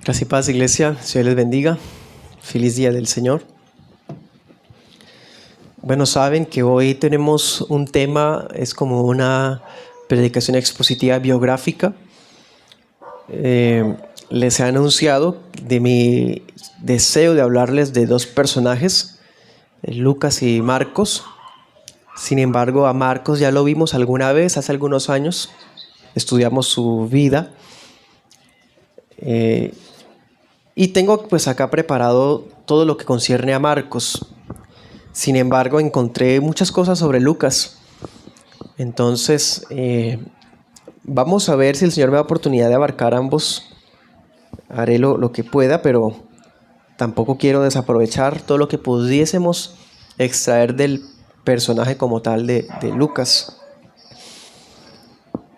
Gracias y paz, iglesia. Dios les bendiga. Feliz día del Señor. Bueno, saben que hoy tenemos un tema, es como una predicación expositiva biográfica. Les he anunciado de mi deseo de hablarles de dos personajes, Lucas y Marcos. Sin embargo, a Marcos ya lo vimos alguna vez, hace algunos años. Estudiamos su vida. Y tengo pues acá preparado todo lo que concierne a Marcos. Sin embargo, encontré muchas cosas sobre Lucas. Entonces, vamos a ver si el Señor me da oportunidad de abarcar ambos. Haré lo que pueda, pero tampoco quiero desaprovechar todo lo que pudiésemos extraer del personaje como tal de Lucas.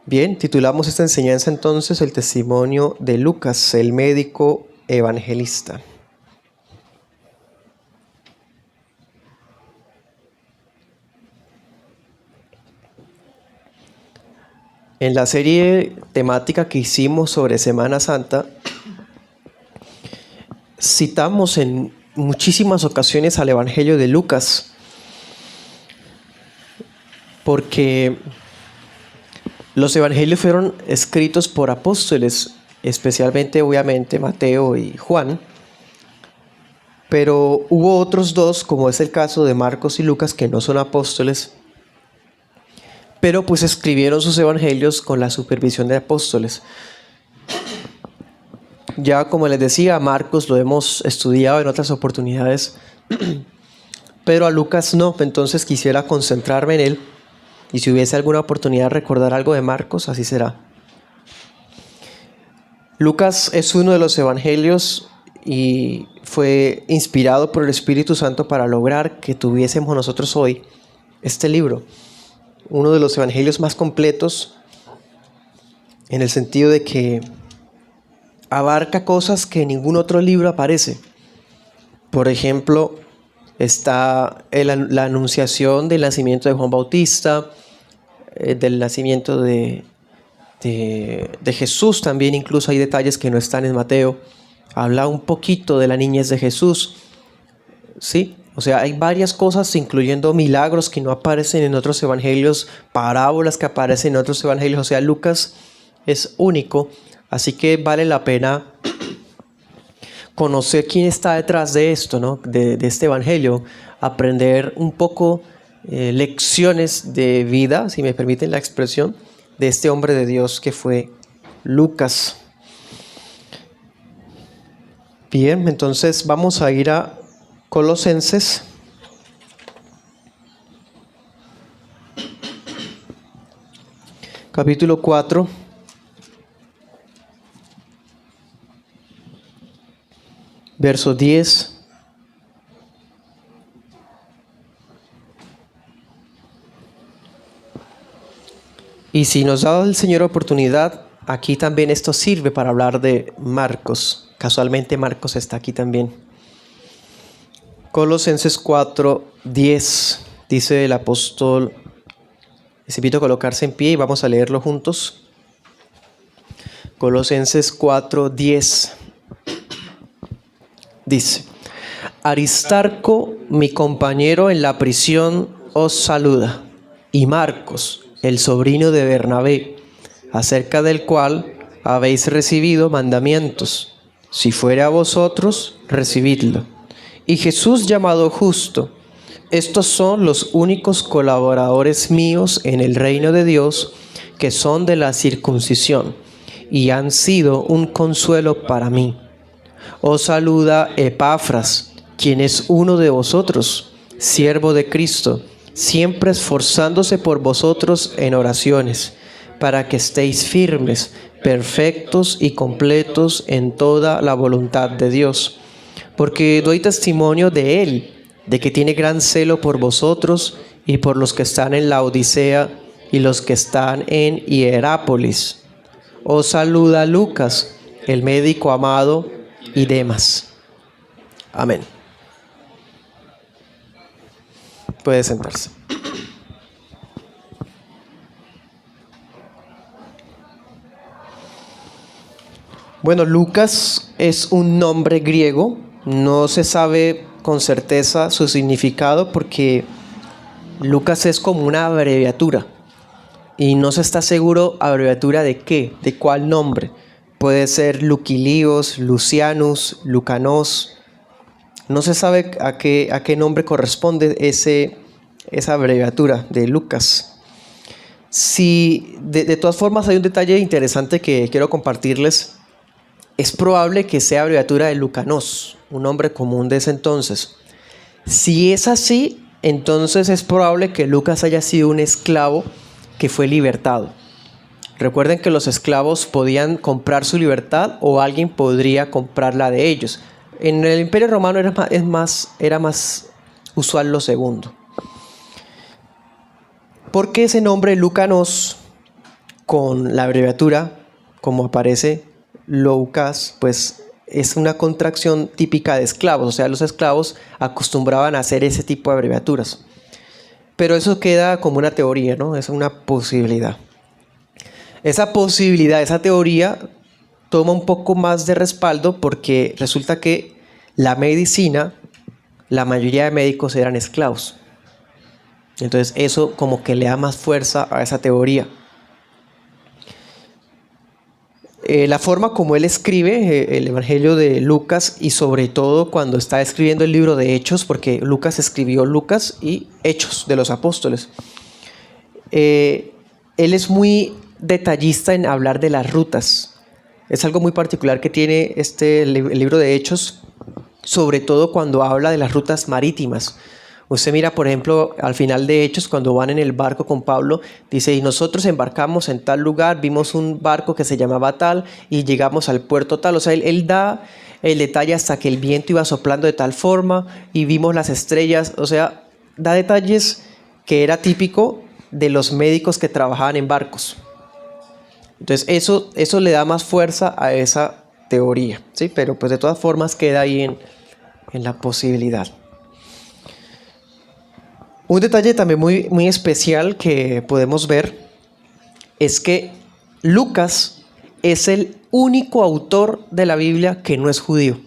Bien, titulamos esta enseñanza entonces el testimonio de Lucas, el médico evangelista. En la serie temática que hicimos sobre Semana Santa, citamos en muchísimas ocasiones al Evangelio de Lucas, porque los evangelios fueron escritos por apóstoles, especialmente obviamente Mateo y Juan, pero hubo otros dos, como es el caso de Marcos y Lucas, que no son apóstoles, pero pues escribieron sus evangelios con la supervisión de apóstoles. Ya como les decía, a Marcos lo hemos estudiado en otras oportunidades, pero a Lucas no, entonces quisiera concentrarme en él, y si hubiese alguna oportunidad de recordar algo de Marcos, así será. Lucas es uno de los evangelios y fue inspirado por el Espíritu Santo para lograr que tuviésemos nosotros hoy este libro. Uno de los evangelios más completos en el sentido de que abarca cosas que en ningún otro libro aparece. Por ejemplo, está la anunciación del nacimiento de Juan Bautista, del nacimiento de Jesús también, incluso hay detalles que no están en Mateo. Habla un poquito de la niñez de Jesús, ¿sí? O sea, hay varias cosas, incluyendo milagros que no aparecen en otros evangelios, parábolas que aparecen en otros evangelios. O sea, Lucas es único, así que vale la pena conocer quién está detrás de esto, ¿no? De este evangelio, aprender un poco lecciones de vida, si me permiten la expresión, de este hombre de Dios que fue Lucas. Bien, entonces vamos a ir a Colosenses. Capítulo 4. Verso 10. Y si nos da el Señor oportunidad, aquí también esto sirve para hablar de Marcos. Casualmente Marcos está aquí también. Colosenses 4, 10. Dice el apóstol. Les invito a colocarse en pie y vamos a leerlo juntos. Colosenses 4, 10. Dice: Aristarco, mi compañero en la prisión, os saluda, y Marcos, el sobrino de Bernabé, acerca del cual habéis recibido mandamientos. Si fuere a vosotros, recibidlo. Y Jesús llamado Justo. Estos son los únicos colaboradores míos en el reino de Dios, que son de la circuncisión, y han sido un consuelo para mí. Os saluda Epafras, quien es uno de vosotros, siervo de Cristo, siempre esforzándose por vosotros en oraciones, para que estéis firmes, perfectos y completos en toda la voluntad de Dios. Porque doy testimonio de él, de que tiene gran celo por vosotros y por los que están en la Odisea y los que están en Hierápolis. Os saluda Lucas, el médico amado, y Demas. Amén. Puede sentarse. Bueno, Lucas es un nombre griego. No se sabe con certeza su significado porque Lucas es como una abreviatura y no se está seguro abreviatura de qué, de cuál nombre. Puede ser Luquilios, Lucianus, Lucanos. No se sabe a qué nombre corresponde esa abreviatura de Lucas. Si, de todas formas, hay un detalle interesante que quiero compartirles. Es probable que sea abreviatura de Lucanos, un nombre común de ese entonces. Si es así, entonces es probable que Lucas haya sido un esclavo que fue libertado. Recuerden que los esclavos podían comprar su libertad o alguien podría comprarla de ellos. En el Imperio Romano era más usual lo segundo. ¿Por qué ese nombre Lucanos con la abreviatura, como aparece Loukas, pues es una contracción típica de esclavos? O sea, los esclavos acostumbraban a hacer ese tipo de abreviaturas. Pero eso queda como una teoría, ¿no? Es una posibilidad. Esa posibilidad, esa teoría toma un poco más de respaldo porque resulta que la medicina, la mayoría de médicos eran esclavos. Entonces eso como que le da más fuerza a esa teoría. La forma como él escribe el Evangelio de Lucas y sobre todo cuando está escribiendo el libro de Hechos, porque Lucas escribió Lucas y Hechos de los Apóstoles. Él es muy detallista en hablar de las rutas. Es algo muy particular que tiene el libro de Hechos, sobre todo cuando habla de las rutas marítimas. Usted mira, por ejemplo, al final de Hechos, cuando van en el barco con Pablo, dice, y nosotros embarcamos en tal lugar, vimos un barco que se llamaba tal, y llegamos al puerto tal. O sea, él da el detalle hasta que el viento iba soplando de tal forma, y vimos las estrellas. O sea, da detalles que era típico de los médicos que trabajaban en barcos. Entonces, eso le da más fuerza a esa teoría, ¿sí? Pero pues de todas formas queda ahí en la posibilidad. Un detalle también muy, muy especial que podemos ver es que Lucas es el único autor de la Biblia que no es judío.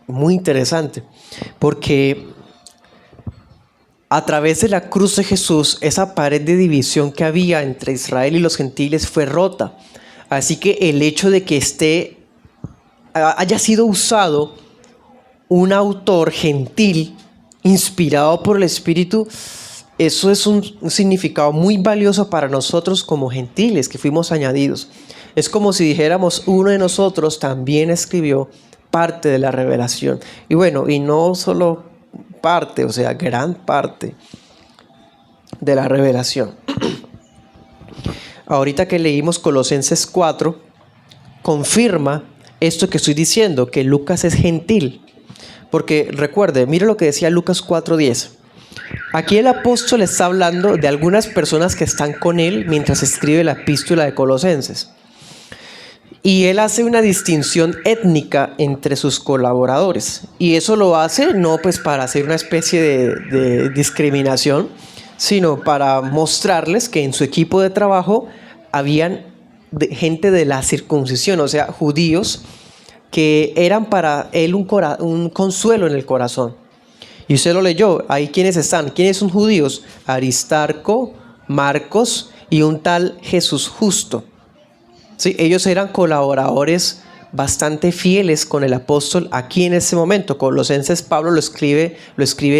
Muy interesante, porque a través de la cruz de Jesús, esa pared de división que había entre Israel y los gentiles fue rota. Así que el hecho de que haya sido usado un autor gentil inspirado por el Espíritu, eso es un significado muy valioso para nosotros como gentiles que fuimos añadidos. Es como si dijéramos, uno de nosotros también escribió parte de la revelación. Y bueno, y no solo parte, o sea, gran parte de la revelación. Ahorita que leímos Colosenses 4, confirma esto que estoy diciendo, que Lucas es gentil. Porque recuerde, mire lo que decía Lucas 4:10. Aquí el apóstol está hablando de algunas personas que están con él mientras escribe la epístola de Colosenses. Y él hace una distinción étnica entre sus colaboradores. Y eso lo hace no pues para hacer una especie de discriminación, sino para mostrarles que en su equipo de trabajo habían gente de la circuncisión, o sea, judíos, que eran para él un consuelo en el corazón. Y usted lo leyó, ahí quiénes están, quiénes son judíos: Aristarco, Marcos y un tal Jesús Justo. Sí, ellos eran colaboradores bastante fieles con el apóstol aquí en ese momento. Colosenses Pablo lo escribe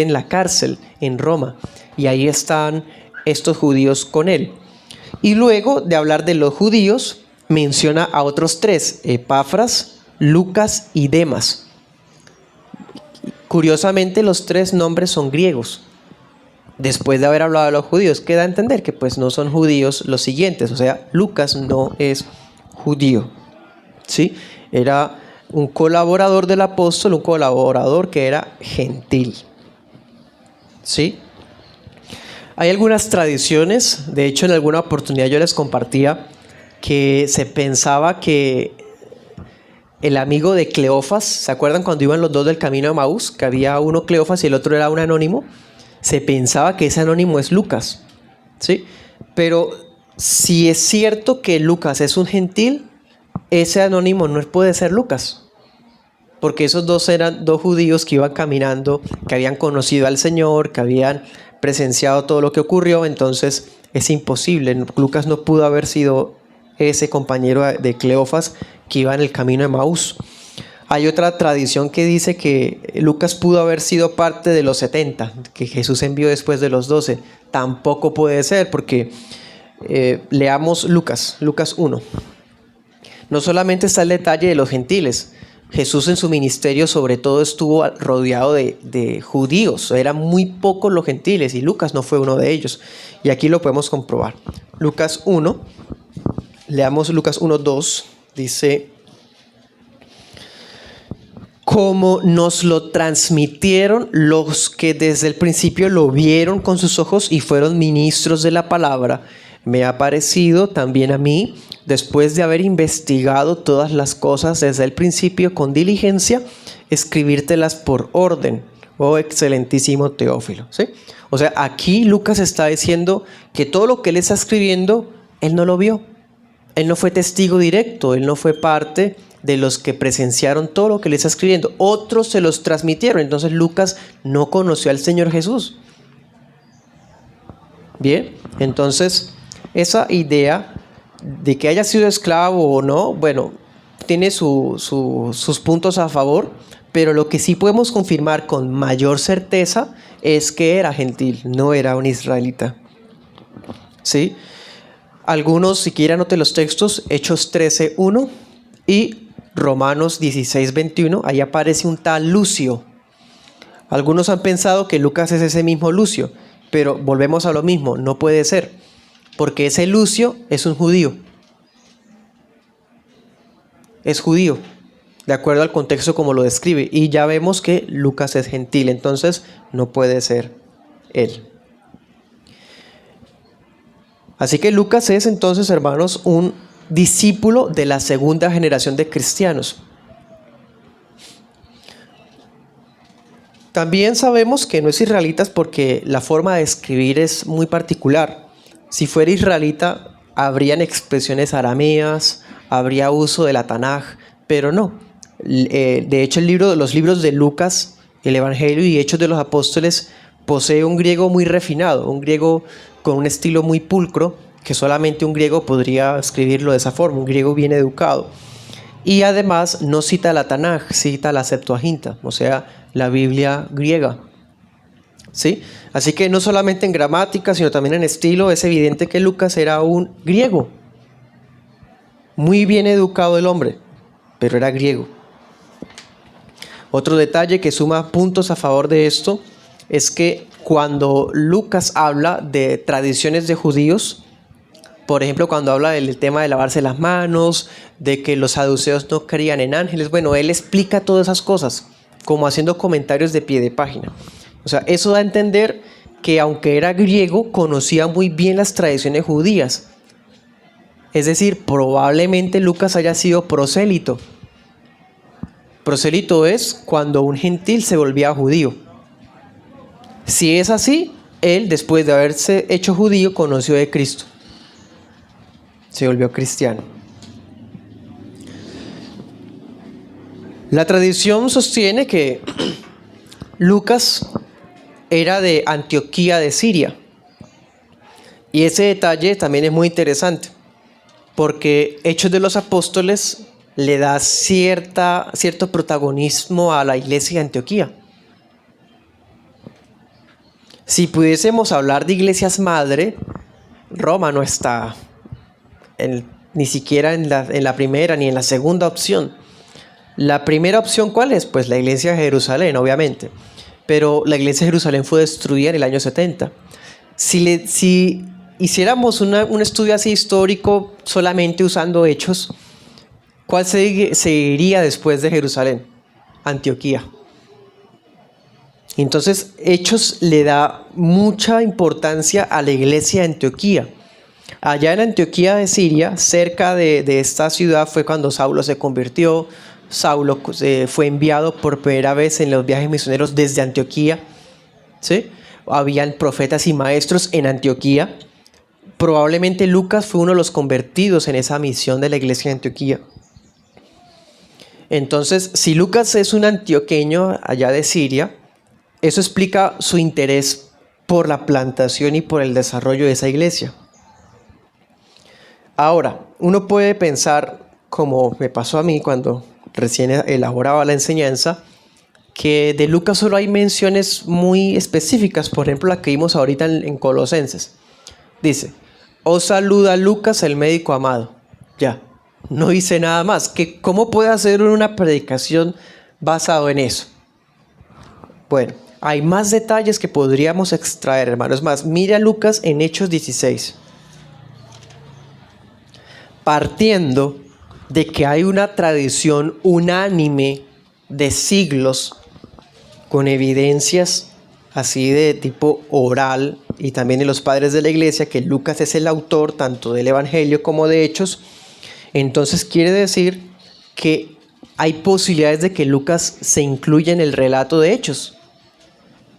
en la cárcel en Roma, y ahí están estos judíos con él. Y luego de hablar de los judíos, menciona a otros tres: Epafras, Lucas y Demas. Curiosamente, los tres nombres son griegos. Después de haber hablado de los judíos, queda a entender que pues no son judíos los siguientes. O sea, Lucas no es judío, ¿sí? Era un colaborador del apóstol, un colaborador que era gentil, ¿sí? Hay algunas tradiciones, de hecho en alguna oportunidad yo les compartía que se pensaba que el amigo de Cleofas, ¿se acuerdan cuando iban los dos del camino de Maús? Que había uno Cleofas y el otro era un anónimo. Se pensaba que ese anónimo es Lucas, ¿sí? Pero si es cierto que Lucas es un gentil, ese anónimo no puede ser Lucas. porque esos dos eran dos judíos que iban caminando, que habían conocido al Señor, que habían presenciado todo lo que ocurrió. Entonces es imposible. Lucas no pudo haber sido ese compañero de Cleofas que iba en el camino de Emaús. Hay otra tradición que dice que Lucas pudo haber sido parte de los 70, que Jesús envió después de los 12. Tampoco puede ser, porque leamos Lucas 1. No solamente está el detalle de los gentiles. Jesús en su ministerio sobre todo estuvo rodeado de judíos. Eran muy pocos los gentiles y Lucas no fue uno de ellos. Y aquí lo podemos comprobar. Lucas 1, leamos Lucas 1:2, dice: como nos lo transmitieron los que desde el principio lo vieron con sus ojos y fueron ministros de la palabra, me ha parecido también a mí, después de haber investigado todas las cosas desde el principio con diligencia, escribírtelas por orden, oh excelentísimo Teófilo. ¿Sí? O sea, aquí Lucas está diciendo que todo lo que él está escribiendo, él no lo vio. Él no fue testigo directo, él no fue parte de los que presenciaron todo lo que le está escribiendo. Otros se los transmitieron. Entonces Lucas no conoció al Señor Jesús. Bien, entonces esa idea de que haya sido esclavo o no, bueno, tiene sus puntos a favor, pero lo que sí podemos confirmar con mayor certeza es que era gentil, no era un israelita. ¿Sí? Algunos, si quieren, anoten los textos, Hechos 13:1 y Romanos 16:21, ahí aparece un tal Lucio. Algunos han pensado que Lucas es ese mismo Lucio, pero volvemos a lo mismo, no puede ser, porque ese Lucio es un judío. Es judío, de acuerdo al contexto como lo describe, y ya vemos que Lucas es gentil, entonces no puede ser él. Así que Lucas es entonces, hermanos, un discípulo de la segunda generación de cristianos. También sabemos que no es israelita porque la forma de escribir es muy particular. Si fuera israelita, habrían expresiones arameas, habría uso de la Tanaj, pero no. De hecho, los libros de Lucas, el Evangelio y Hechos de los Apóstoles posee un griego muy refinado, un griego con un estilo muy pulcro, que solamente un griego podría escribirlo de esa forma, un griego bien educado. Y además no cita la Tanaj, cita la Septuaginta, o sea, la Biblia griega. ¿Sí? Así que no solamente en gramática, sino también en estilo, es evidente que Lucas era un griego. Muy bien educado el hombre, pero era griego. Otro detalle que suma puntos a favor de esto es que cuando Lucas habla de tradiciones de judíos, por ejemplo, cuando habla del tema de lavarse las manos, de que los saduceos no creían en ángeles, bueno, él explica todas esas cosas, como haciendo comentarios de pie de página. O sea, eso da a entender que aunque era griego, conocía muy bien las tradiciones judías. Es decir, probablemente Lucas haya sido prosélito. Prosélito es cuando un gentil se volvía judío. Si es así, él, después de haberse hecho judío, conoció de Cristo. Se volvió cristiano. La tradición sostiene que Lucas era de Antioquía de Siria. Y ese detalle también es muy interesante, porque Hechos de los Apóstoles le da cierto protagonismo a la iglesia de Antioquía. Si pudiésemos hablar de iglesias madre, Roma no está ni siquiera en la primera ni en la segunda opción. La primera opción, ¿cuál es? Pues la iglesia de Jerusalén, obviamente. Pero la iglesia de Jerusalén fue destruida en el año 70. Si hiciéramos un estudio así histórico solamente usando hechos, ¿cuál seguiría después de Jerusalén? Antioquía. Entonces, Hechos le da mucha importancia a la iglesia de Antioquía. Allá en Antioquía de Siria, cerca de esta ciudad, fue cuando Saulo se convirtió. Saulo fue enviado por primera vez en los viajes misioneros desde Antioquía. ¿Sí? Habían profetas y maestros en Antioquía. Probablemente Lucas fue uno de los convertidos en esa misión de la iglesia de Antioquía. Entonces, si Lucas es un antioqueño allá de Siria, eso explica su interés por la plantación y por el desarrollo de esa iglesia. Ahora, uno puede pensar, como me pasó a mí cuando recién elaboraba la enseñanza, que de Lucas solo hay menciones muy específicas, por ejemplo la que vimos ahorita en Colosenses. Dice, os saluda Lucas, el médico amado. Ya, no dice nada más. ¿Cómo puede hacer una predicación basado en eso? Bueno, hay más detalles que podríamos extraer, hermanos. Más, mira Lucas en Hechos 16. Partiendo de que hay una tradición unánime de siglos con evidencias así de tipo oral y también de los padres de la iglesia, que Lucas es el autor tanto del Evangelio como de Hechos, entonces quiere decir que hay posibilidades de que Lucas se incluya en el relato de Hechos.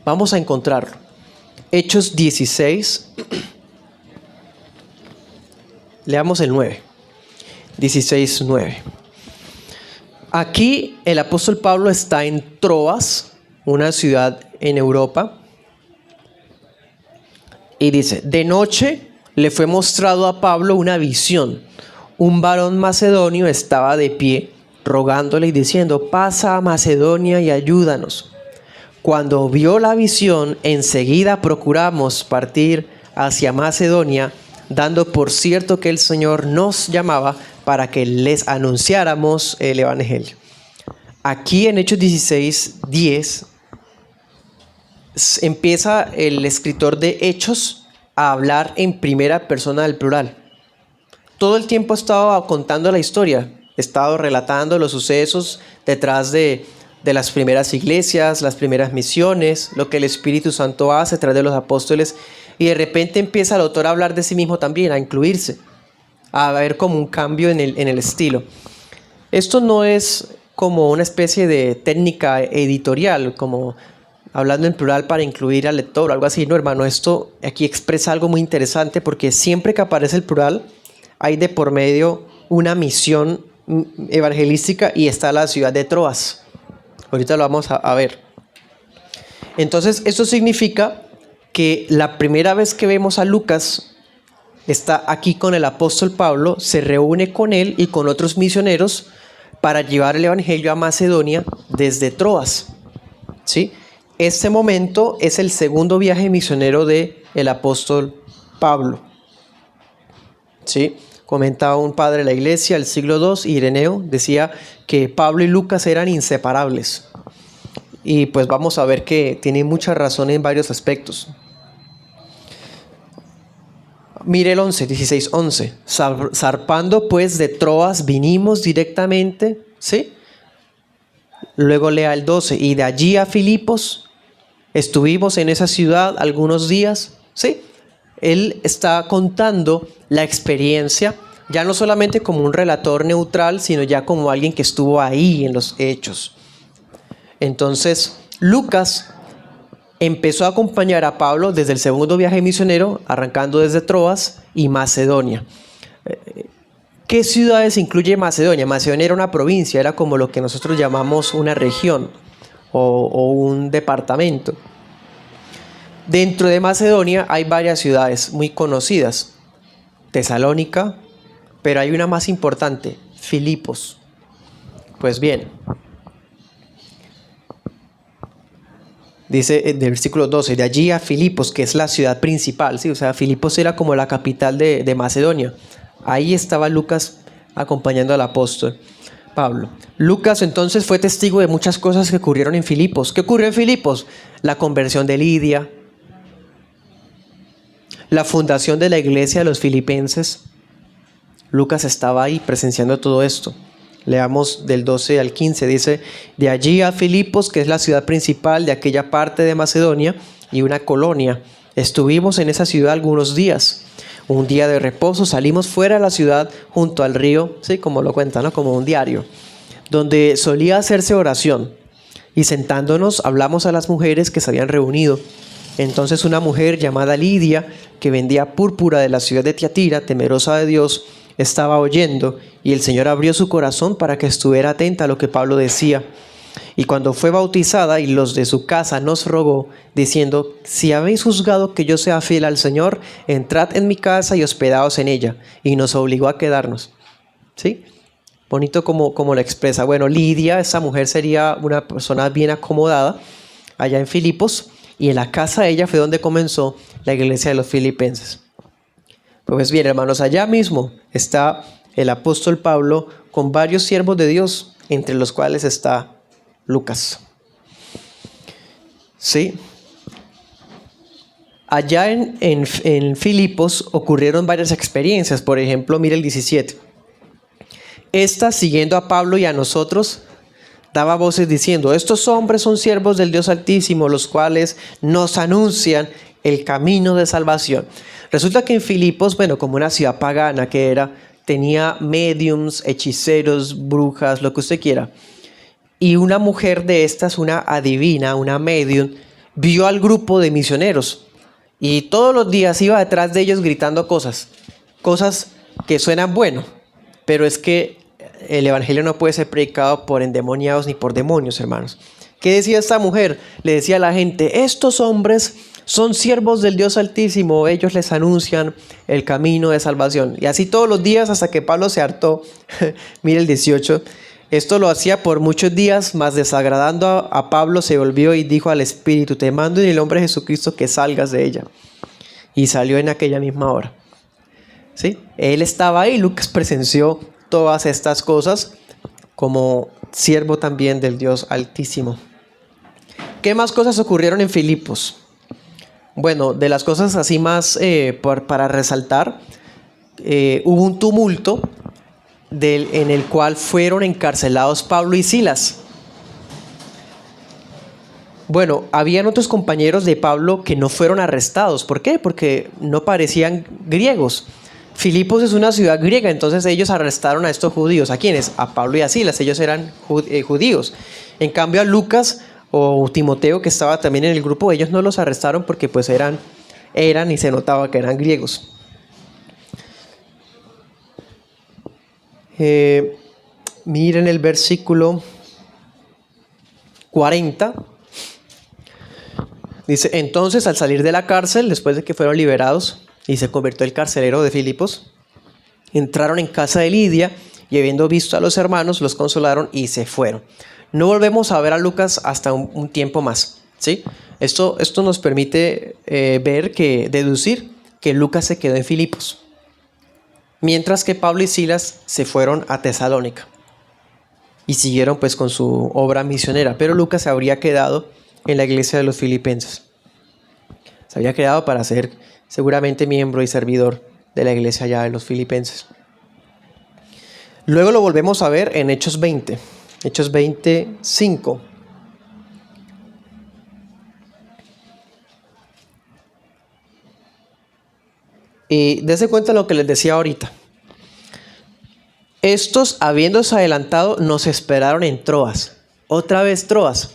Vamos a encontrarlo. Hechos 16, leamos el 9, 16, 9. Aquí el apóstol Pablo está en Troas, una ciudad en Europa, y dice, de noche le fue mostrado a Pablo una visión. Un varón macedonio estaba de pie, rogándole y diciendo, pasa a Macedonia y ayúdanos. Cuando vio la visión, enseguida procuramos partir hacia Macedonia, dando por cierto que el Señor nos llamaba para que les anunciáramos el Evangelio. Aquí en Hechos 16, 10, empieza el escritor de Hechos a hablar en primera persona del plural. Todo el tiempo ha estado contando la historia, ha estado relatando los sucesos detrás de las primeras iglesias, las primeras misiones, lo que el Espíritu Santo hace a través de los apóstoles, y de repente empieza el autor a hablar de sí mismo también, a incluirse, a ver como un cambio en el estilo. Esto no es como una especie de técnica editorial, como hablando en plural para incluir al lector o algo así. No, hermano, esto aquí expresa algo muy interesante, porque siempre que aparece el plural hay de por medio una misión evangelística y está la ciudad de Troas. Ahorita lo vamos a ver. Entonces, esto significa que la primera vez que vemos a Lucas está aquí con el apóstol Pablo, se reúne con él y con otros misioneros para llevar el evangelio a Macedonia desde Troas. ¿Sí? Este momento es el segundo viaje misionero del apóstol Pablo. ¿Sí? Comentaba un padre de la iglesia del siglo II, Ireneo, decía que Pablo y Lucas eran inseparables. Y pues vamos a ver que tiene mucha razón en varios aspectos. Mire el 11, 16, 11. Zarpando pues de Troas vinimos directamente, ¿sí? Luego lea el 12. Y de allí a Filipos, estuvimos en esa ciudad algunos días, ¿sí? Él está contando la experiencia, ya no solamente como un relator neutral, sino ya como alguien que estuvo ahí en los hechos. Entonces, Lucas empezó a acompañar a Pablo desde el segundo viaje misionero, arrancando desde Troas y Macedonia. ¿Qué ciudades incluye Macedonia? Macedonia era una provincia, era como lo que nosotros llamamos una región o un departamento. Dentro de Macedonia hay varias ciudades muy conocidas. Tesalónica, pero hay una más importante, Filipos. Pues bien, dice del versículo 12, de allí a Filipos, que es la ciudad principal, ¿sí? O sea, Filipos era como la capital de Macedonia. Ahí estaba Lucas acompañando al apóstol Pablo. Lucas entonces fue testigo de muchas cosas que ocurrieron en Filipos. ¿Qué ocurrió en Filipos? La conversión de Lidia, la fundación de la iglesia de los filipenses. Lucas estaba ahí presenciando todo esto. Leamos del 12 al 15, dice, de allí a Filipos, que es la ciudad principal de aquella parte de Macedonia y una colonia. Estuvimos en esa ciudad algunos días. Un día de reposo salimos fuera de la ciudad junto al río, sí, como lo cuenta, ¿no? Como un diario, donde solía hacerse oración. Y sentándonos hablamos a las mujeres que se habían reunido. Entonces una mujer llamada Lidia, que vendía púrpura de la ciudad de Tiatira, temerosa de Dios, estaba oyendo, y el Señor abrió su corazón para que estuviera atenta a lo que Pablo decía. Y cuando fue bautizada y los de su casa nos rogó, diciendo: si habéis juzgado que yo sea fiel al Señor, entrad en mi casa y hospedaos en ella. Y nos obligó a quedarnos. ¿Sí? Bonito como lo expresa. Bueno, Lidia, esa mujer, sería una persona bien acomodada allá en Filipos, y en la casa de ella fue donde comenzó la iglesia de los filipenses. Pues bien, hermanos, allá mismo está el apóstol Pablo con varios siervos de Dios, entre los cuales está Lucas. ¿Sí? Allá en Filipos ocurrieron varias experiencias. Por ejemplo, mire el 17. Esta, siguiendo a Pablo y a nosotros, daba voces diciendo: estos hombres son siervos del Dios Altísimo, los cuales nos anuncian el camino de salvación. Resulta que en Filipos, bueno, como una ciudad pagana que era, tenía mediums, hechiceros, brujas, lo que usted quiera. Y una mujer de estas, una adivina, una medium, vio al grupo de misioneros y todos los días iba detrás de ellos gritando cosas que suenan bueno, pero es que el evangelio no puede ser predicado por endemoniados ni por demonios, hermanos. ¿Qué decía esta mujer? Le decía a la gente: estos hombres son siervos del Dios Altísimo, ellos les anuncian el camino de salvación. Y así todos los días hasta que Pablo se hartó. Mire el 18. Esto lo hacía por muchos días, mas desagradando a Pablo se volvió y dijo al Espíritu: te mando en el nombre de Jesucristo que salgas de ella. Y salió en aquella misma hora. ¿Sí? Él estaba ahí, Lucas presenció todas estas cosas como siervo también del Dios Altísimo. ¿Qué más cosas ocurrieron en Filipos? Bueno, de las cosas así más para resaltar, hubo un tumulto en el cual fueron encarcelados Pablo y Silas. Bueno, habían otros compañeros de Pablo que no fueron arrestados. ¿Por qué? Porque no parecían griegos. Filipos es una ciudad griega, entonces ellos arrestaron a estos judíos. ¿A quiénes? A Pablo y a Silas, ellos eran judíos. En cambio a Lucas o Timoteo, que estaba también en el grupo, ellos no los arrestaron porque pues eran y se notaba que eran griegos. Miren el versículo 40. Dice: entonces al salir de la cárcel, después de que fueron liberados y se convirtió el carcelero de Filipos, entraron en casa de Lidia y habiendo visto a los hermanos, los consolaron y se fueron. No volvemos a ver a Lucas hasta un tiempo más, ¿sí? Esto nos permite deducir que Lucas se quedó en Filipos, mientras que Pablo y Silas se fueron a Tesalónica y siguieron pues con su obra misionera. Pero Lucas se habría quedado en la iglesia de los filipenses. Se había quedado para ser seguramente miembro y servidor de la iglesia allá de los filipenses. Luego lo volvemos a ver en Hechos 20. Hechos 25. Y dése cuenta de lo que les decía ahorita. Estos, habiéndose adelantado, nos esperaron en Troas. Otra vez Troas.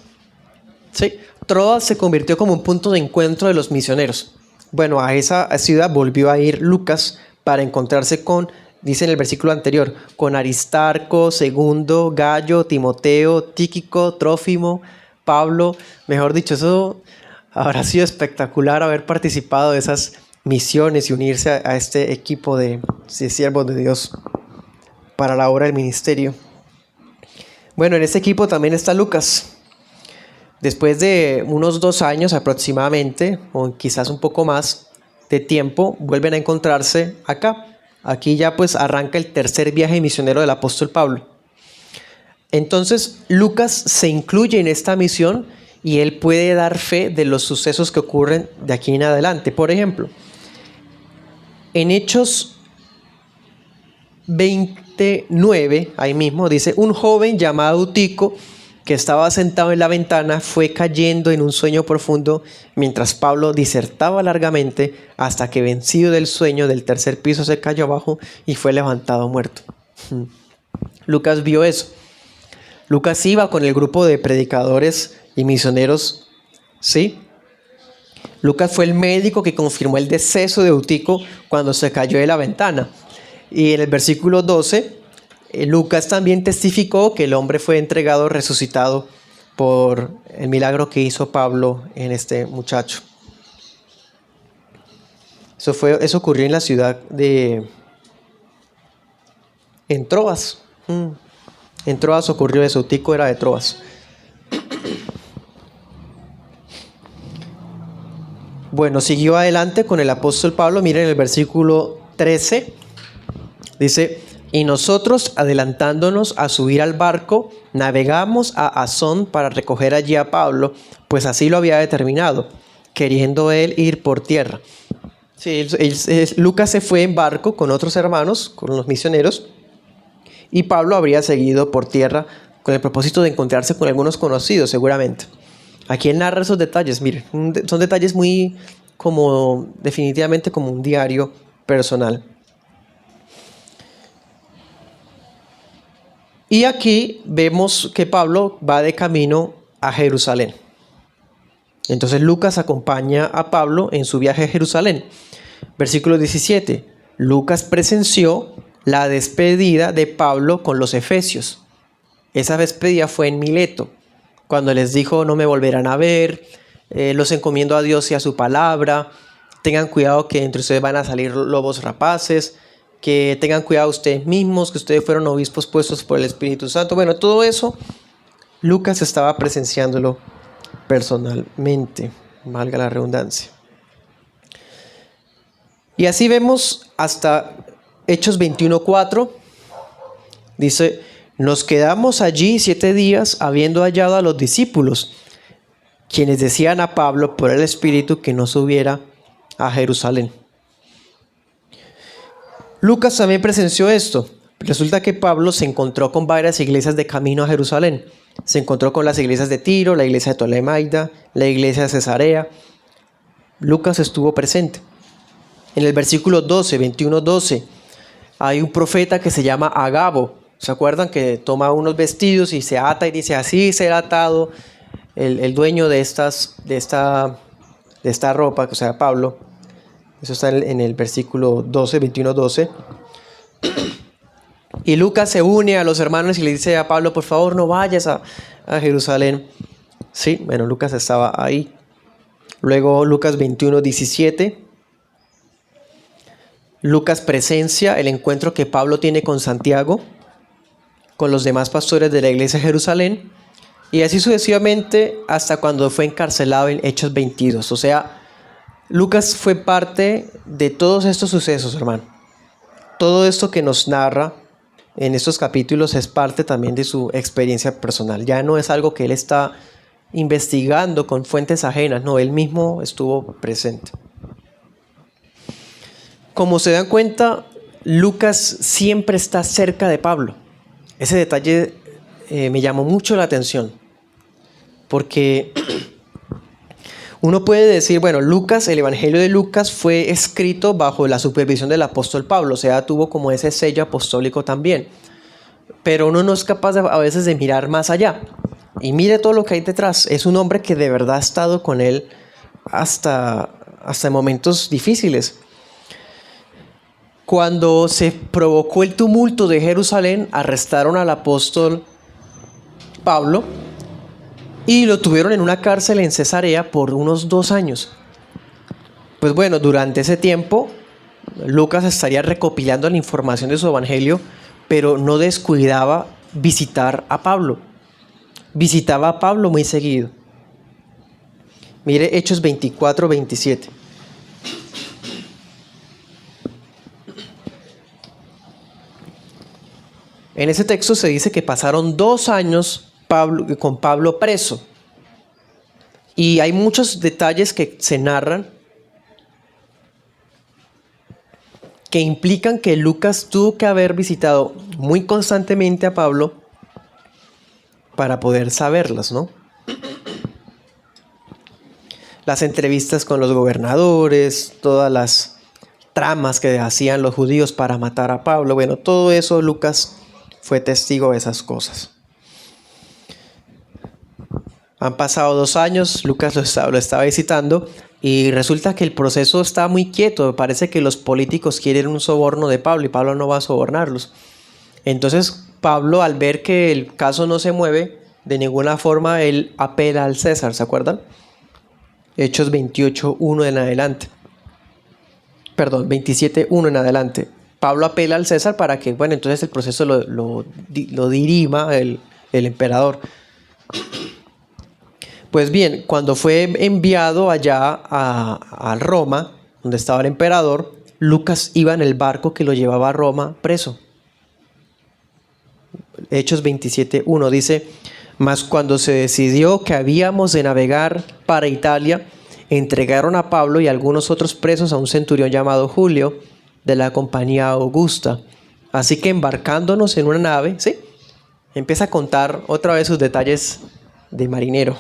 ¿Sí? Troas se convirtió como un punto de encuentro de los misioneros. Bueno, a esa ciudad volvió a ir Lucas para encontrarse con, dice en el versículo anterior, con Aristarco, Segundo, Gallo, Timoteo, Tíquico, Trófimo, Pablo. Mejor dicho, eso habrá sido espectacular haber participado de esas misiones y unirse a este equipo de siervos de Dios para la obra del ministerio. Bueno, en este equipo también está Lucas. Después de unos 2 años aproximadamente, o quizás un poco más de tiempo, vuelven a encontrarse acá. Aquí ya pues arranca el tercer viaje misionero del apóstol Pablo. Entonces Lucas se incluye en esta misión y él puede dar fe de los sucesos que ocurren de aquí en adelante. Por ejemplo, en Hechos 29, ahí mismo dice: un joven llamado Eutico, que estaba sentado en la ventana, fue cayendo en un sueño profundo mientras Pablo disertaba largamente, hasta que, vencido del sueño, del tercer piso se cayó abajo y fue levantado muerto. Lucas vio eso. Lucas iba con el grupo de predicadores y misioneros, ¿sí? Lucas fue el médico que confirmó el deceso de Eutico cuando se cayó de la ventana. Y en el versículo 12, Lucas también testificó que el hombre fue entregado, resucitado por el milagro que hizo Pablo en este muchacho. Eso ocurrió en la ciudad en Troas. En Troas ocurrió eso, Tico era de Troas. Bueno, siguió adelante con el apóstol Pablo. Miren el versículo 13. Dice: y nosotros, adelantándonos a subir al barco, navegamos a Asón para recoger allí a Pablo, pues así lo había determinado, queriendo él ir por tierra. Sí, Lucas se fue en barco con otros hermanos, con los misioneros, y Pablo habría seguido por tierra con el propósito de encontrarse con algunos conocidos, seguramente. Aquí él narra esos detalles, miren, son detalles muy definitivamente como un diario personal. Y aquí vemos que Pablo va de camino a Jerusalén. Entonces Lucas acompaña a Pablo en su viaje a Jerusalén. Versículo 17. Lucas presenció la despedida de Pablo con los efesios. Esa despedida fue en Mileto, cuando les dijo: no me volverán a ver, los encomiendo a Dios y a su palabra, tengan cuidado que entre ustedes van a salir lobos rapaces, que tengan cuidado ustedes mismos, que ustedes fueron obispos puestos por el Espíritu Santo. Bueno, todo eso Lucas estaba presenciándolo personalmente, valga la redundancia. Y así vemos hasta Hechos 21:4. Dice: nos quedamos allí 7 días, habiendo hallado a los discípulos, quienes decían a Pablo por el Espíritu que no subiera a Jerusalén. Lucas también presenció esto. Resulta que Pablo se encontró con varias iglesias de camino a Jerusalén. Se encontró con las iglesias de Tiro, la iglesia de Ptolemaida, la iglesia de Cesarea. Lucas estuvo presente. En el versículo 21:12, hay un profeta que se llama Agabo. ¿Se acuerdan? Que toma unos vestidos y se ata y dice: así será atado el dueño de esta ropa, o sea, Pablo. Eso está en el versículo 21:12. Y Lucas se une a los hermanos y le dice a Pablo: por favor, no vayas a Jerusalén. Sí, bueno, Lucas estaba ahí. Luego Lucas 21:17. Lucas presencia el encuentro que Pablo tiene con Santiago, con los demás pastores de la iglesia de Jerusalén, y así sucesivamente hasta cuando fue encarcelado en Hechos 22. O sea, Lucas fue parte de todos estos sucesos, hermano. Todo esto que nos narra en estos capítulos es parte también de su experiencia personal. Ya no es algo que él está investigando con fuentes ajenas, no, él mismo estuvo presente. Como se dan cuenta, Lucas siempre está cerca de Pablo. Ese detalle me llamó mucho la atención, porque uno puede decir, bueno, el Evangelio de Lucas fue escrito bajo la supervisión del apóstol Pablo, o sea, tuvo como ese sello apostólico también. Pero uno no es capaz a veces de mirar más allá. Y mire todo lo que hay detrás. Es un hombre que de verdad ha estado con él hasta momentos difíciles. Cuando se provocó el tumulto de Jerusalén, arrestaron al apóstol Pablo y lo tuvieron en una cárcel en Cesarea por unos 2 años. Pues bueno, durante ese tiempo, Lucas estaría recopilando la información de su evangelio, pero no descuidaba visitar a Pablo. Visitaba a Pablo muy seguido. Mire Hechos 24:27. En ese texto se dice que pasaron 2 años con Pablo preso. Y hay muchos detalles que se narran que implican que Lucas tuvo que haber visitado muy constantemente a Pablo para poder saberlas, ¿no? Las entrevistas con los gobernadores, todas las tramas que hacían los judíos para matar a Pablo. Bueno, todo eso Lucas fue testigo de esas cosas. Han pasado 2 años, Lucas lo estaba visitando y resulta que el proceso está muy quieto. Parece que los políticos quieren un soborno de Pablo y Pablo no va a sobornarlos. Entonces Pablo, al ver que el caso no se mueve de ninguna forma, él apela al César, ¿se acuerdan? Hechos 28:1 en adelante. Perdón, 27:1 en adelante. Pablo apela al César para que, bueno, entonces el proceso lo dirima el emperador. Pues bien, cuando fue enviado allá a Roma, donde estaba el emperador, Lucas iba en el barco que lo llevaba a Roma preso. Hechos 27:1 dice: mas cuando se decidió que habíamos de navegar para Italia, entregaron a Pablo y algunos otros presos a un centurión llamado Julio, de la compañía Augusta. Así que embarcándonos en una nave, ¿sí?, empieza a contar otra vez sus detalles de marinero.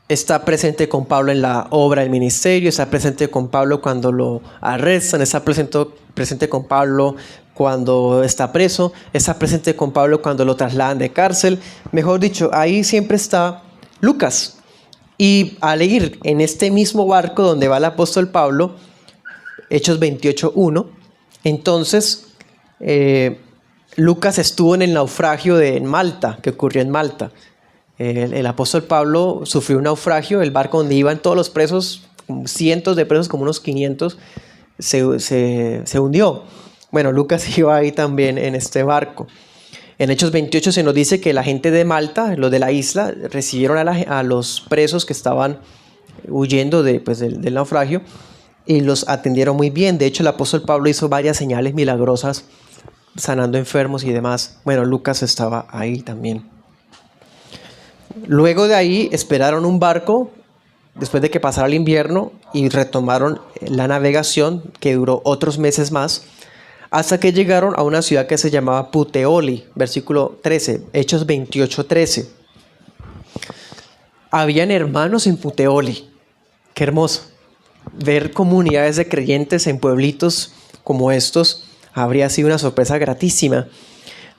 Está presente con Pablo en la obra del ministerio, está presente con Pablo cuando lo arrestan, está presente con Pablo cuando está preso, está presente con Pablo cuando lo trasladan de cárcel. Mejor dicho, ahí siempre está Lucas. Y al ir en este mismo barco donde va el apóstol Pablo, Hechos 28:1, entonces Lucas estuvo en el naufragio en Malta, que ocurrió en Malta. El apóstol Pablo sufrió un naufragio, el barco donde iban todos los presos, cientos de presos, como unos 500, se hundió. Bueno, Lucas iba ahí también en este barco. En Hechos 28 se nos dice que la gente de Malta, los de la isla, recibieron a los presos que estaban huyendo del naufragio y los atendieron muy bien. De hecho, el apóstol Pablo hizo varias señales milagrosas, sanando enfermos y demás. Bueno, Lucas estaba ahí también. Luego de ahí esperaron un barco después de que pasara el invierno y retomaron la navegación, que duró otros meses más, hasta que llegaron a una ciudad que se llamaba Puteoli, versículo 13, Hechos 28:13. Habían hermanos en Puteoli. Qué hermoso. Ver comunidades de creyentes en pueblitos como estos habría sido una sorpresa gratísima.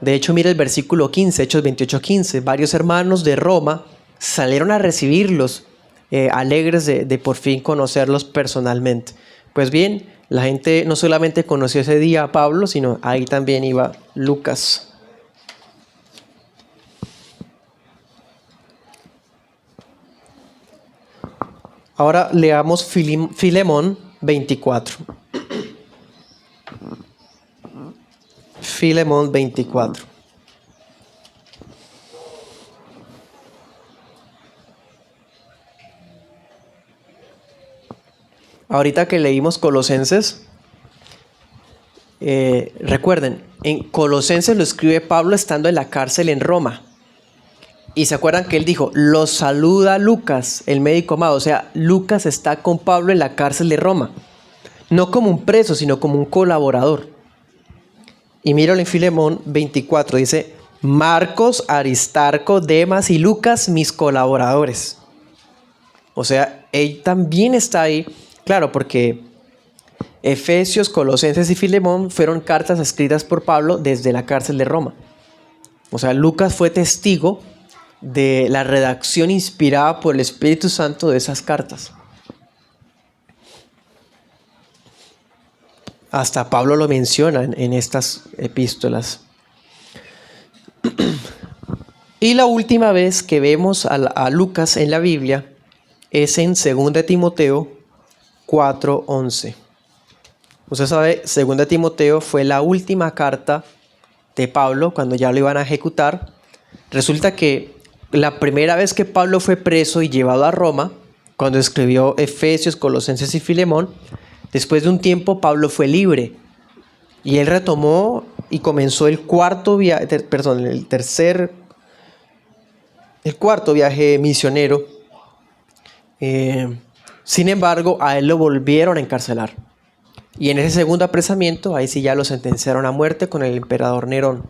De hecho, mira el versículo 15, Hechos 28:15. Varios hermanos de Roma salieron a recibirlos, alegres de por fin conocerlos personalmente. Pues bien, la gente no solamente conoció ese día a Pablo, sino ahí también iba Lucas. Ahora leamos Filemón 24. Filemón 24. Ahorita que leímos Colosenses, recuerden, en Colosenses lo escribe Pablo estando en la cárcel en Roma. Y se acuerdan que él dijo: los saluda Lucas, el médico amado. O sea, Lucas está con Pablo en la cárcel de Roma. No como un preso, sino como un colaborador. Y míralo en Filemón 24, dice: Marcos, Aristarco, Demas y Lucas, mis colaboradores. O sea, él también está ahí. Claro, porque Efesios, Colosenses y Filemón fueron cartas escritas por Pablo desde la cárcel de Roma. O sea, Lucas fue testigo de la redacción inspirada por el Espíritu Santo de esas cartas. Hasta Pablo lo menciona en estas epístolas. Y la última vez que vemos a Lucas en la Biblia es en 2 Timoteo 4:11. Usted sabe, 2 Timoteo fue la última carta de Pablo cuando ya lo iban a ejecutar. Resulta que la primera vez que Pablo fue preso y llevado a Roma, cuando escribió Efesios, Colosenses y Filemón, después de un tiempo Pablo fue libre y él retomó y comenzó el cuarto viaje misionero. Sin embargo, a él lo volvieron a encarcelar. Y en ese segundo apresamiento, ahí sí ya lo sentenciaron a muerte con el emperador Nerón.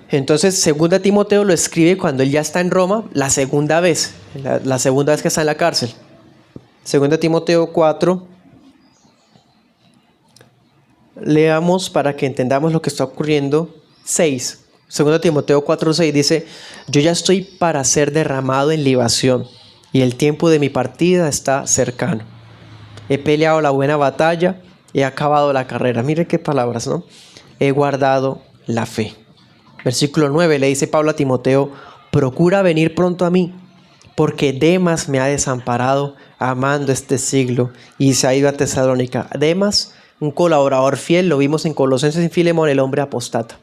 Entonces, 2 Timoteo lo escribe cuando él ya está en Roma, la segunda vez que está en la cárcel. 2 Timoteo 4, leamos para que entendamos lo que está ocurriendo. 6. 2 Timoteo 4:6 dice: yo ya estoy para ser derramado en libación, y el tiempo de mi partida está cercano. He peleado la buena batalla, he acabado la carrera. Mire qué palabras, ¿no? He guardado la fe. Versículo 9 le dice Pablo a Timoteo: procura venir pronto a mí, porque Demas me ha desamparado amando este siglo y se ha ido a Tesalónica. Demas, un colaborador fiel, lo vimos en Colosenses y Filemón, el hombre apostata.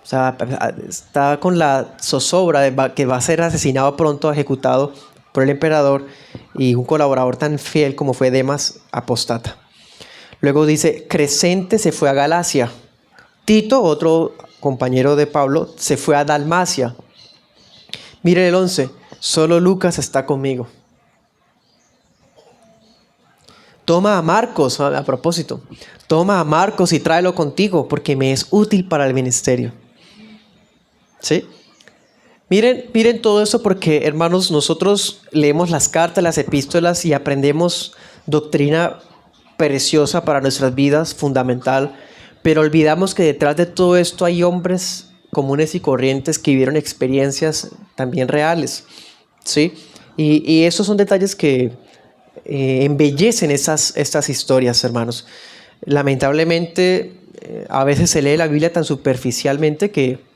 O sea, está con la zozobra de que va a ser asesinado pronto, ejecutado por el emperador, y un colaborador tan fiel como fue Demas, apostata. Luego dice: Crescente se fue a Galacia. Tito, otro compañero de Pablo, se fue a Dalmacia. Mire el 11: solo Lucas está conmigo. Toma a Marcos, a propósito, toma a Marcos y tráelo contigo, porque me es útil para el ministerio. ¿Sí? Miren todo eso, porque, hermanos, nosotros leemos las cartas, las epístolas y aprendemos doctrina preciosa para nuestras vidas, fundamental, pero olvidamos que detrás de todo esto hay hombres comunes y corrientes que vivieron experiencias también reales, ¿sí? Y esos son detalles que embellecen estas historias, hermanos. Lamentablemente, a veces se lee la Biblia tan superficialmente que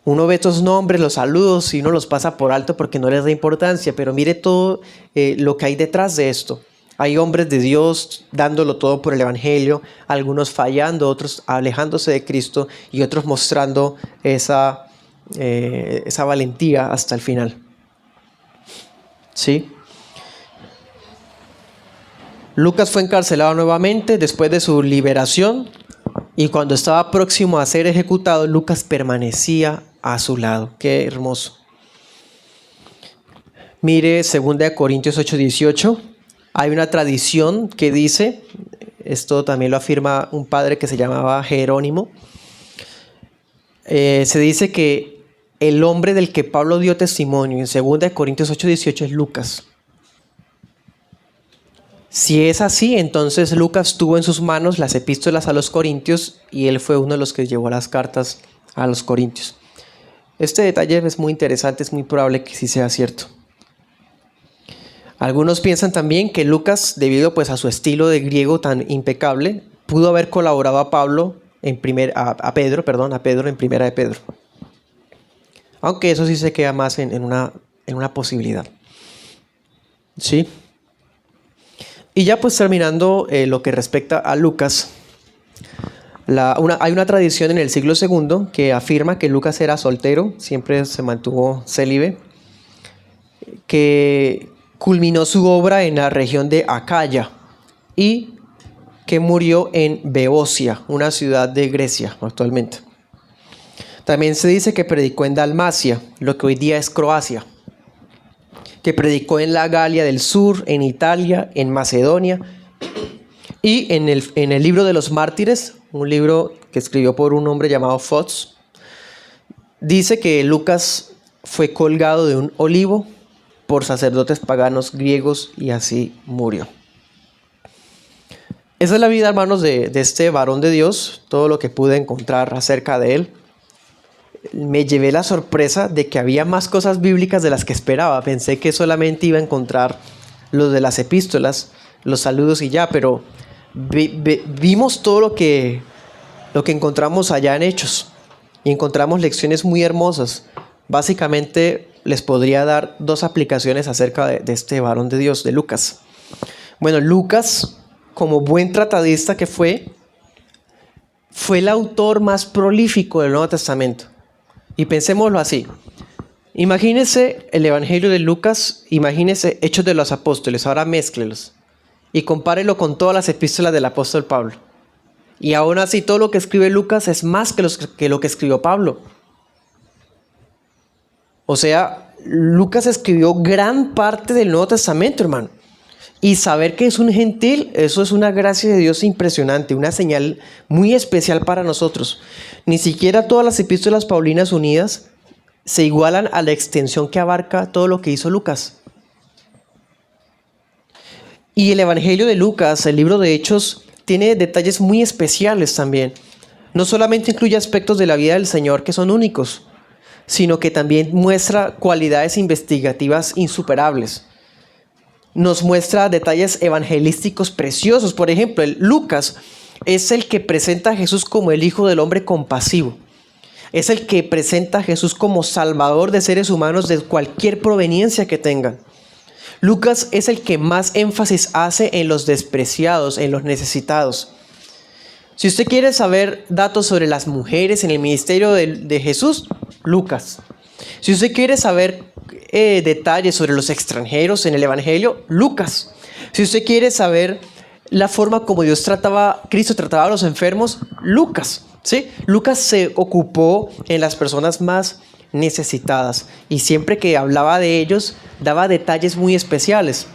uno ve estos nombres, los saludos, y uno los pasa por alto porque no les da importancia, pero mire todo lo que hay detrás de esto. Hay hombres de Dios dándolo todo por el Evangelio, algunos fallando, otros alejándose de Cristo y otros mostrando esa valentía hasta el final. ¿Sí? Lucas fue encarcelado nuevamente después de su liberación, y cuando estaba próximo a ser ejecutado, Lucas permanecía a su lado. Qué hermoso. Mire 2 Corintios 8:18. Hay una tradición que dice, esto también lo afirma un padre que se llamaba Jerónimo, se dice que el hombre del que Pablo dio testimonio en 2 Corintios 8:18 es Lucas. Si es así, entonces Lucas tuvo en sus manos las epístolas a los Corintios y él fue uno de los que llevó las cartas a los Corintios. Este detalle es muy interesante, es muy probable que sí sea cierto. Algunos piensan también que Lucas, debido pues a su estilo de griego tan impecable, pudo haber colaborado a Pedro en Primera de Pedro. Aunque eso sí se queda más en una posibilidad. ¿Sí? Y ya pues terminando lo que respecta a Lucas, hay una tradición en el siglo II que afirma que Lucas era soltero, siempre se mantuvo célibe, que culminó su obra en la región de Acaya y que murió en Beocia, una ciudad de Grecia actualmente. También se dice que predicó en Dalmacia, lo que hoy día es Croacia, que predicó en la Galia del Sur, en Italia, en Macedonia, y en el libro de los mártires, un libro que escribió por un hombre llamado Fox, dice que Lucas fue colgado de un olivo por sacerdotes paganos griegos y así murió. Esa es la vida, hermanos, de este varón de Dios, todo lo que pude encontrar acerca de él. Me llevé la sorpresa de que había más cosas bíblicas de las que esperaba. Pensé que solamente iba a encontrar los de las epístolas, los saludos y ya, pero vimos todo lo que encontramos allá en Hechos y encontramos lecciones muy hermosas. Básicamente les podría dar dos aplicaciones acerca de este varón de Dios, de Lucas. Bueno, Lucas, como buen tratadista que fue el autor más prolífico del Nuevo Testamento. Y pensémoslo así. Imagínese el Evangelio de Lucas, imagínese Hechos de los Apóstoles, ahora mézclelos y compárelo con todas las epístolas del apóstol Pablo. Y aún así todo lo que escribe Lucas es más que lo que escribió Pablo. O sea, Lucas escribió gran parte del Nuevo Testamento, hermano. Y saber que es un gentil, eso es una gracia de Dios impresionante, una señal muy especial para nosotros. Ni siquiera todas las epístolas paulinas unidas se igualan a la extensión que abarca todo lo que hizo Lucas. Y el Evangelio de Lucas, el libro de Hechos, tiene detalles muy especiales también. No solamente incluye aspectos de la vida del Señor que son únicos, sino que también muestra cualidades investigativas insuperables. Nos muestra detalles evangelísticos preciosos. Por ejemplo, Lucas es el que presenta a Jesús como el Hijo del Hombre compasivo. Es el que presenta a Jesús como Salvador de seres humanos de cualquier proveniencia que tengan. Lucas es el que más énfasis hace en los despreciados, en los necesitados. Si usted quiere saber datos sobre las mujeres en el ministerio de Jesús, Lucas. Si usted quiere saber detalles sobre los extranjeros en el Evangelio, Lucas. Si usted quiere saber la forma como Cristo trataba a los enfermos, Lucas. ¿Sí? Lucas se ocupó en las personas más necesitadas y siempre que hablaba de ellos daba detalles muy especiales.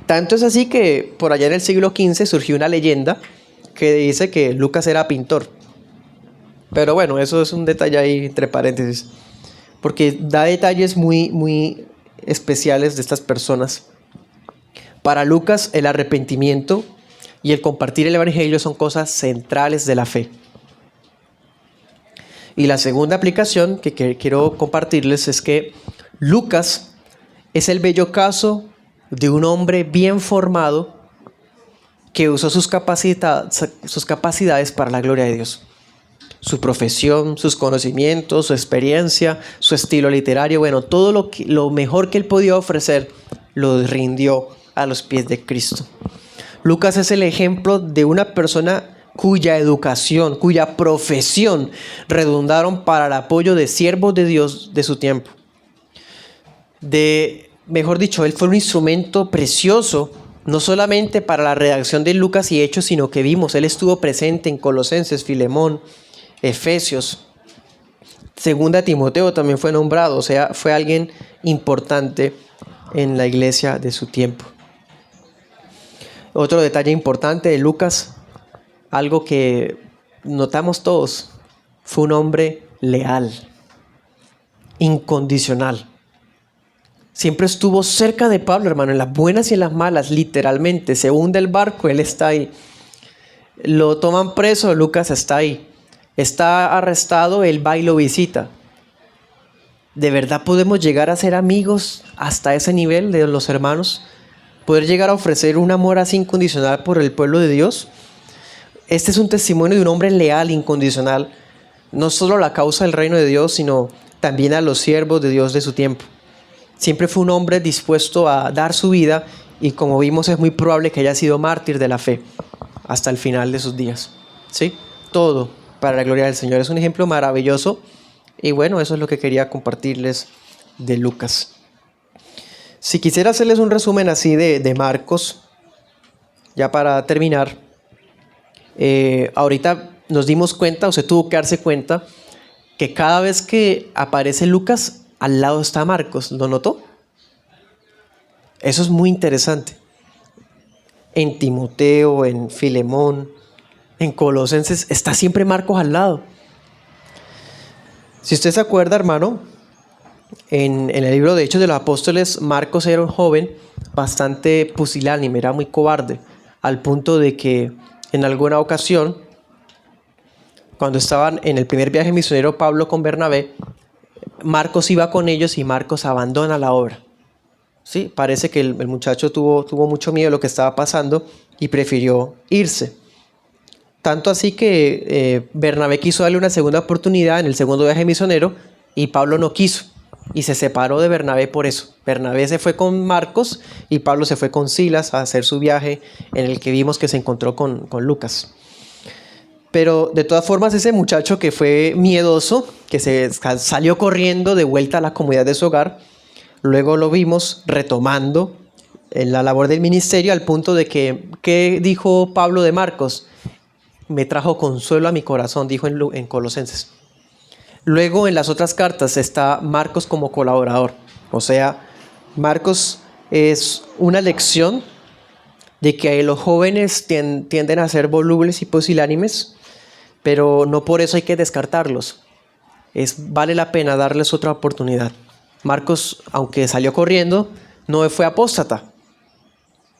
Tanto es así que por allá en el siglo XV surgió una leyenda que dice que Lucas era pintor. Pero bueno, eso es un detalle ahí entre paréntesis, porque da detalles muy especiales de estas personas. Para Lucas, el arrepentimiento y el compartir el evangelio son cosas centrales de la fe. Y la segunda aplicación que quiero compartirles es que Lucas es el bello caso de un hombre bien formado que usó sus capacidades para la gloria de Dios. Su profesión, sus conocimientos, su experiencia, su estilo literario, bueno, todo lo mejor que él podía ofrecer lo rindió a los pies de Cristo. Lucas es el ejemplo de una persona cuya educación, cuya profesión redundaron para el apoyo de siervos de Dios de su tiempo. Mejor dicho, él fue un instrumento precioso, no solamente para la redacción de Lucas y Hechos, sino que vimos, él estuvo presente en Colosenses, Filemón, Efesios, Segunda Timoteo también fue nombrado, o sea, fue alguien importante en la iglesia de su tiempo. Otro detalle importante de Lucas, algo que notamos todos, fue un hombre leal, incondicional. Siempre estuvo cerca de Pablo, hermano, en las buenas y en las malas, literalmente. Se hunde el barco, él está ahí. Lo toman preso, Lucas está ahí. Está arrestado, él va y lo visita. ¿De verdad podemos llegar a ser amigos hasta ese nivel de los hermanos? ¿Poder llegar a ofrecer un amor así incondicional por el pueblo de Dios? Este es un testimonio de un hombre leal, incondicional, no solo a la causa del reino de Dios, sino también a los siervos de Dios de su tiempo. Siempre fue un hombre dispuesto a dar su vida y, como vimos, es muy probable que haya sido mártir de la fe hasta el final de sus días. ¿Sí? Todo para la gloria del Señor. Es un ejemplo maravilloso y bueno, eso es lo que quería compartirles de Lucas. Si quisiera hacerles un resumen así de Marcos, ya para terminar, ahorita nos dimos cuenta, o se tuvo que darse cuenta, que cada vez que aparece Lucas, al lado está Marcos. ¿Lo notó? Eso es muy interesante. En Timoteo, en Filemón, en Colosenses, está siempre Marcos al lado. Si usted se acuerda, hermano, en el libro de Hechos de los Apóstoles, Marcos era un joven bastante pusilánime, era muy cobarde, al punto de que en alguna ocasión, cuando estaban en el primer viaje misionero Pablo con Bernabé, Marcos iba con ellos y Marcos abandona la obra. Sí, parece que el muchacho tuvo mucho miedo de lo que estaba pasando y prefirió irse. Tanto así que Bernabé quiso darle una segunda oportunidad en el segundo viaje misionero y Pablo no quiso y se separó de Bernabé por eso. Bernabé se fue con Marcos y Pablo se fue con Silas a hacer su viaje en el que vimos que se encontró con Lucas. Pero de todas formas, ese muchacho que fue miedoso, que se salió corriendo de vuelta a la comunidad de su hogar, luego lo vimos retomando en la labor del ministerio al punto de que, ¿qué dijo Pablo de Marcos? Me trajo consuelo a mi corazón, dijo en Colosenses. Luego en las otras cartas está Marcos como colaborador. O sea, Marcos es una lección de que los jóvenes tienden a ser volubles y pusilánimes, pero no por eso hay que descartarlos. Vale la pena darles otra oportunidad. Marcos, aunque salió corriendo, no fue apóstata.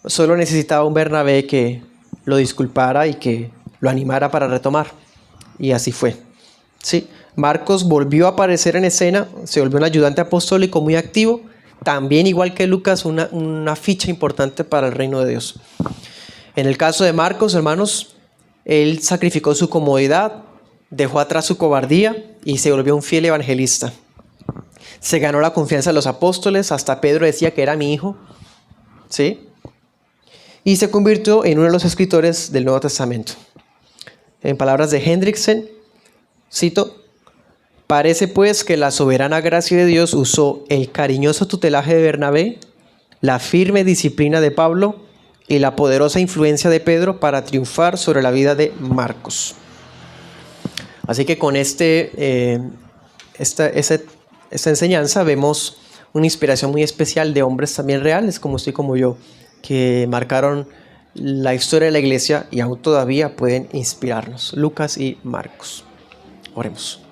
Solo necesitaba un Bernabé que lo disculpara y que lo animara para retomar. Y así fue. Sí, Marcos volvió a aparecer en escena, se volvió un ayudante apostólico muy activo, también igual que Lucas, una ficha importante para el reino de Dios. En el caso de Marcos, hermanos, él sacrificó su comodidad, dejó atrás su cobardía y se volvió un fiel evangelista. Se ganó la confianza de los apóstoles, hasta Pedro decía que era mi hijo, ¿sí? Y se convirtió en uno de los escritores del Nuevo Testamento. En palabras de Hendriksen, cito: parece pues que la soberana gracia de Dios usó el cariñoso tutelaje de Bernabé, la firme disciplina de Pablo y la poderosa influencia de Pedro para triunfar sobre la vida de Marcos. Así que con esta enseñanza vemos una inspiración muy especial de hombres también reales, como usted y como yo, que marcaron la historia de la iglesia y aún todavía pueden inspirarnos. Lucas y Marcos. Oremos.